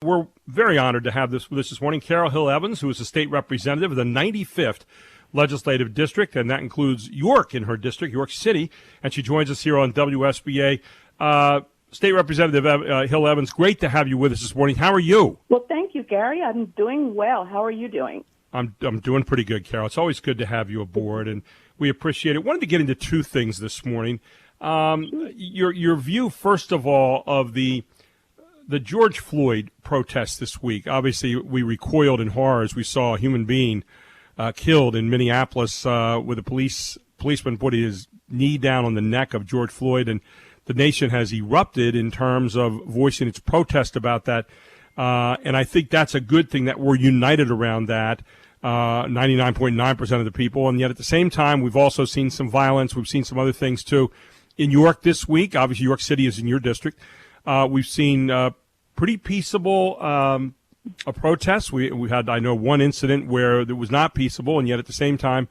We're very honored to have this with us this morning. Carol Hill Evans, who is a state representative of the 95th Legislative District, and that includes York in her district, York City, and she joins us here on WSBA. State Representative Hill Evans, great to have you with us this morning. How are you? Well, thank you, Gary. I'm doing well. How are you doing? I'm doing pretty good, Carol. It's always good to have you aboard, and we appreciate it. Wanted to get into two things this morning. Your view, first of all, of the George Floyd protest this week. Obviously, we recoiled in horror as we saw a human being killed in Minneapolis with a policeman putting his knee down on the neck of George Floyd, and the nation has erupted in terms of voicing its protest about that. And I think that's a good thing that we're united around that, 99.9% of the people. And yet at the same time, we've also seen some violence. We've seen some other things, too. In York this week, obviously York City is in your district. We've seen pretty peaceable a protest. We had, I know, one incident where it was not peaceable, and yet at the same time,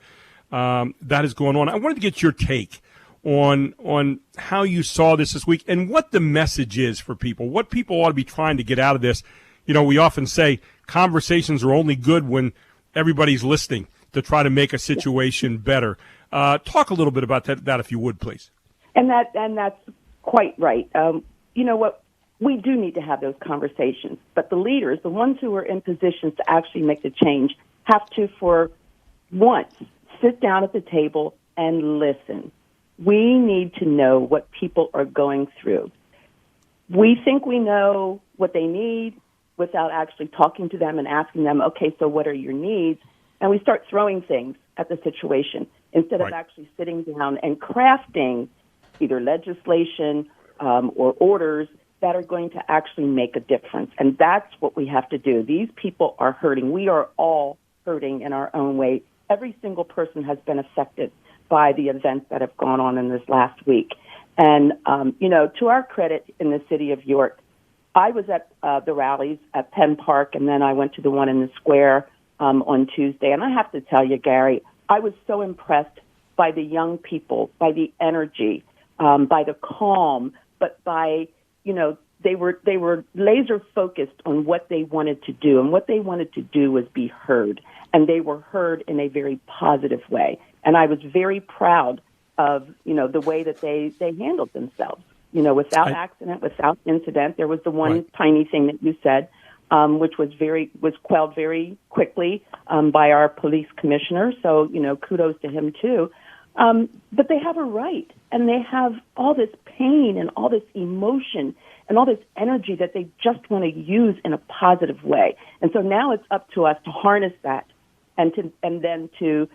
that is going on. I wanted to get your take on how you saw this week and what the message is for people, what people ought to be trying to get out of this. You know, we often say conversations are only good when everybody's listening to try to make a situation better. Talk a little bit about that if you would, please. And that's quite right. You know what? We do need to have those conversations, but the leaders, the ones who are in positions to actually make the change, have to, for once, sit down at the table and listen. We need to know what people are going through. We think we know what they need without actually talking to them and asking them, okay, so what are your needs? And we start throwing things at the situation instead of actually sitting down and crafting either legislation or orders that are going to actually make a difference. And that's what we have to do. These people are hurting. We are all hurting in our own way. Every single person has been affected by the events that have gone on in this last week. And, you know, to our credit in the city of York, I was at the rallies at Penn Park, and then I went to the one in the square on Tuesday. And I have to tell you, Gary, I was so impressed by the young people, by the energy, by the calm, but by, you know, they were laser focused on what they wanted to do, and what they wanted to do was be heard, and they were heard in a very positive way. And I was very proud of, you know, the way that they handled themselves, you know, without accident, without incident. There was the one tiny thing that you said, which was quelled very quickly by our police commissioner. So, you know, kudos to him too. But they have a right, and they have all this pain and all this emotion and all this energy that they just want to use in a positive way. And so now it's up to us to harness that and then to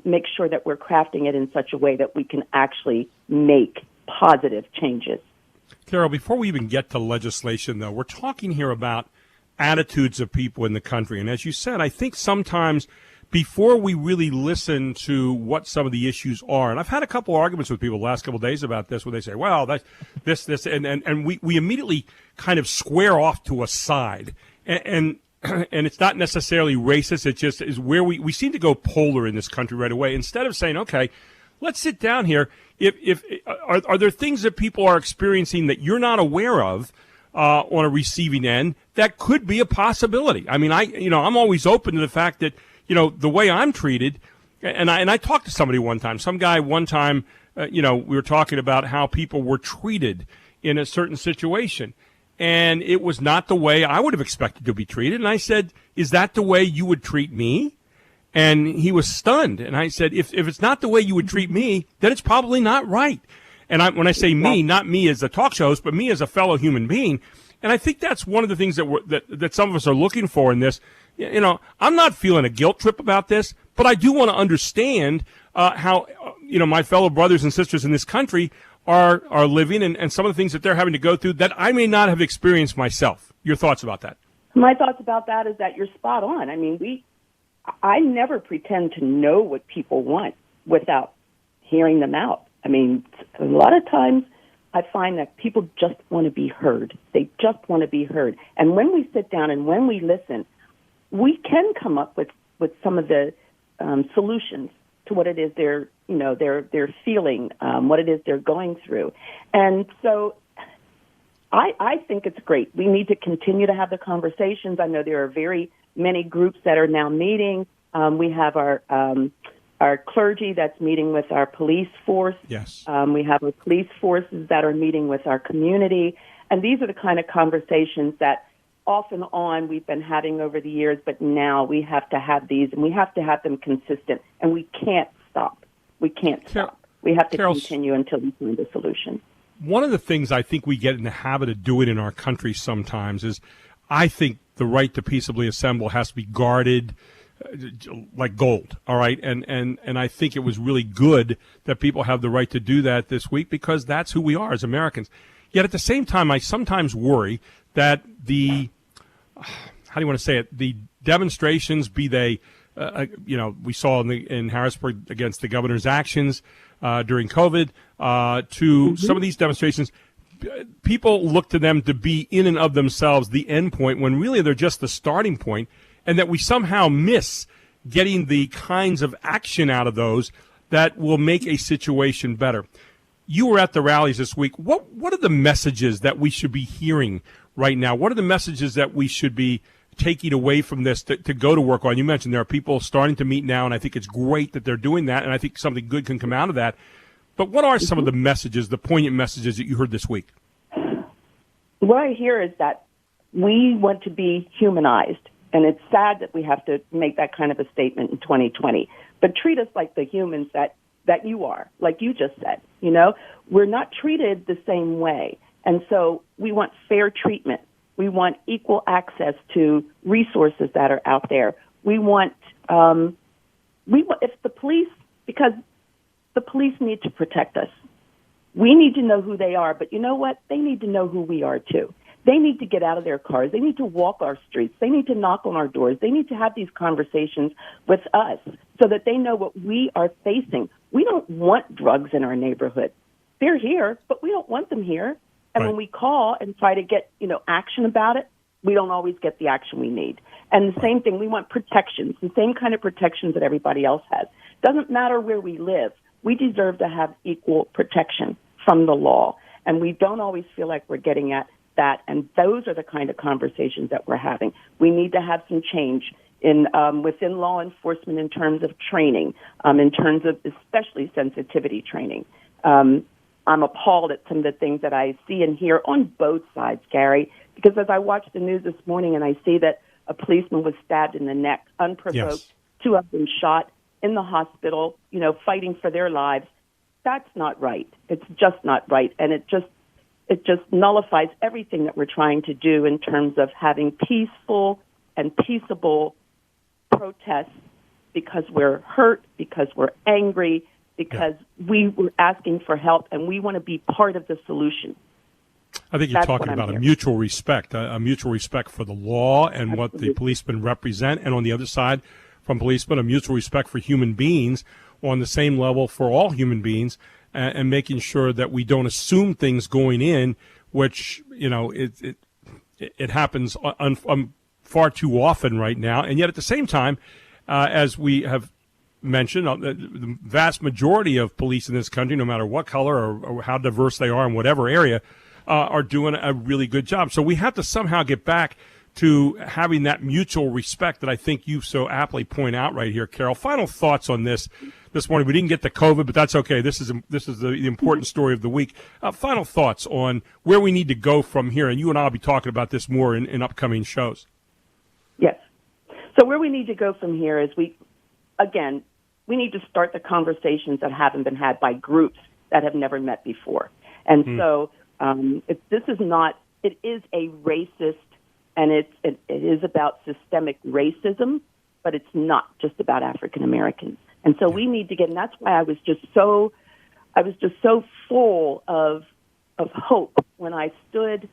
make sure that we're crafting it in such a way that we can actually make positive changes. Carol, before we even get to legislation, though, we're talking here about attitudes of people in the country. And as you said, I think sometimes before we really listen to what some of the issues are, and I've had a couple arguments with people the last couple of days about this, where they say, well, that's this, and we immediately kind of square off to a side. And it's not necessarily racist. It just is where we seem to go polar in this country right away. Instead of saying, okay, let's sit down here. Are there things that people are experiencing that you're not aware of on a receiving end that could be a possibility? I mean, I'm always open to the fact that, you know, the way I'm treated, and I talked to somebody one time. Some guy one time, we were talking about how people were treated in a certain situation. And it was not the way I would have expected to be treated. And I said, is that the way you would treat me? And he was stunned. And I said, if it's not the way you would treat me, then it's probably not right. And when I say me, not me as a talk show host, but me as a fellow human being. And I think that's one of the things that some of us are looking for in this. You know, I'm not feeling a guilt trip about this, but I do want to understand how, my fellow brothers and sisters in this country are living and some of the things that they're having to go through that I may not have experienced myself. Your thoughts about that? My thoughts about that is that you're spot on. I mean, I never pretend to know what people want without hearing them out. I mean, a lot of times I find that people just want to be heard. They just want to be heard. And when we sit down and when we listen, we can come up with some of the solutions to what it is they're feeling, what it is they're going through. And so I think it's great. We need to continue to have the conversations. I know there are very many groups that are now meeting. We have our clergy that's meeting with our police force. Yes. We have our police forces that are meeting with our community. And these are the kind of conversations that off and on we've been having over the years, but now we have to have these, and we have to have them consistent, and we can't stop. We can't stop. We have to continue until we find a solution. One of the things I think we get in the habit of doing in our country sometimes is I think the right to peaceably assemble has to be guarded like gold, all right? And I think it was really good that people have the right to do that this week because that's who we are as Americans. Yet at the same time, I sometimes worry that the, how do you want to say it, the demonstrations, be they, we saw in Harrisburg against the governor's actions during COVID, to some of these demonstrations, people look to them to be in and of themselves the end point when really they're just the starting point, and that we somehow miss getting the kinds of action out of those that will make a situation better. You were at the rallies this week. What are the messages that we should be hearing right now? What are the messages that we should be taking away from this to go to work on? You mentioned there are people starting to meet now, and I think it's great that they're doing that, and I think something good can come out of that. But what are some of the messages, the poignant messages that you heard this week? What I hear is that we want to be humanized, and it's sad that we have to make that kind of a statement in 2020. But treat us like the humans that you are, like you just said. You know, we're not treated the same way, and so we want fair treatment. We want equal access to resources that are out there. We want if the police, because the police need to protect us. We need to know who they are, but you know what? They need to know who we are too. They need to get out of their cars. They need to walk our streets. They need to knock on our doors. They need to have these conversations with us so that they know what we are facing. We don't want drugs in our neighborhood. They're here, but we don't want them here. And when we call and try to get, action about it, we don't always get the action we need. And the same thing, we want protections, the same kind of protections that everybody else has. Doesn't matter where we live. We deserve to have equal protection from the law. And we don't always feel like we're getting at that. And those are the kind of conversations that we're having. We need to have some change within law enforcement in terms of training, in terms of especially sensitivity training. I'm appalled at some of the things that I see and hear on both sides, Gary, because as I watch the news this morning and I see that a policeman was stabbed in the neck, unprovoked, yes. 2 of them shot in the hospital, fighting for their lives, that's not right. It's just not right. And it just nullifies everything that we're trying to do in terms of having peaceful and peaceable protests because we're hurt, because we're angry, because we were asking for help, and we want to be part of the solution. I think you're talking about a mutual respect for the law and what the policemen represent, and on the other side, from policemen, a mutual respect for human beings on the same level for all human beings, and making sure that we don't assume things going in, which, it happens far too often right now. And yet at the same time, as we have mentioned, the vast majority of police in this country, no matter what color or how diverse they are in whatever area, are doing a really good job. So we have to somehow get back to having that mutual respect that I think you so aptly point out right here, Carol. Final thoughts on this morning. We didn't get to COVID, but that's okay. This is the important story of the week. Final thoughts on where we need to go from here, and you and I will be talking about this more in upcoming shows. Yes. So where we need to go from here is we need to start the conversations that haven't been had by groups that have never met before. And so it is a racist, and it is about systemic racism, but it's not just about African Americans. And so we need to get, and that's why I was just so full of hope when I stood,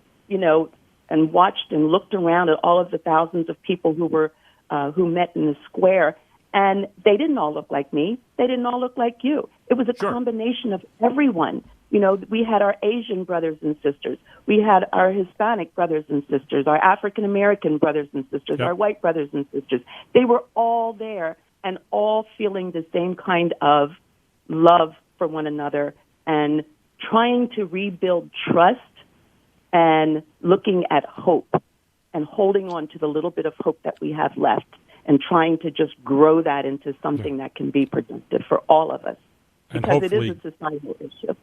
and watched and looked around at all of the thousands of people who met in the square. And they didn't all look like me. They didn't all look like you. It was a combination of everyone. We had our Asian brothers and sisters. We had our Hispanic brothers and sisters, our African-American brothers and sisters, our white brothers and sisters. They were all there and all feeling the same kind of love for one another and trying to rebuild trust and looking at hope and holding on to the little bit of hope that we have left and trying to just grow that into something that can be productive for all of us, because it is a societal issue.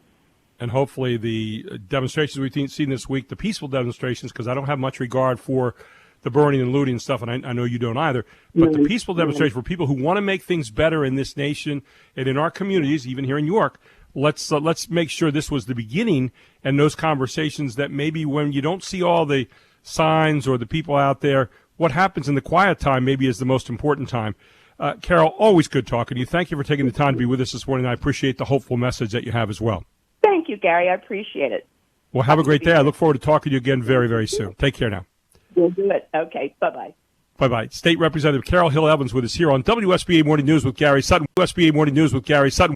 And hopefully the demonstrations we've seen this week, the peaceful demonstrations, because I don't have much regard for the burning and looting and stuff, and I know you don't either, but the peaceful demonstration for people who want to make things better in this nation and in our communities, even here in York, let's make sure this was the beginning, and those conversations that maybe when you don't see all the signs or the people out there, what happens in the quiet time maybe is the most important time. Carol, always good talking to you. Thank you for taking the time to be with us this morning. I appreciate the hopeful message that you have as well. Thank you, Gary. I appreciate it. Well, have a great day. I look forward to talking to you again very, very soon. Take care now. We'll do it. Okay. Bye-bye. Bye-bye. State Representative Carol Hill Evans with us here on WSBA Morning News with Gary Sutton. WSBA Morning News with Gary Sutton.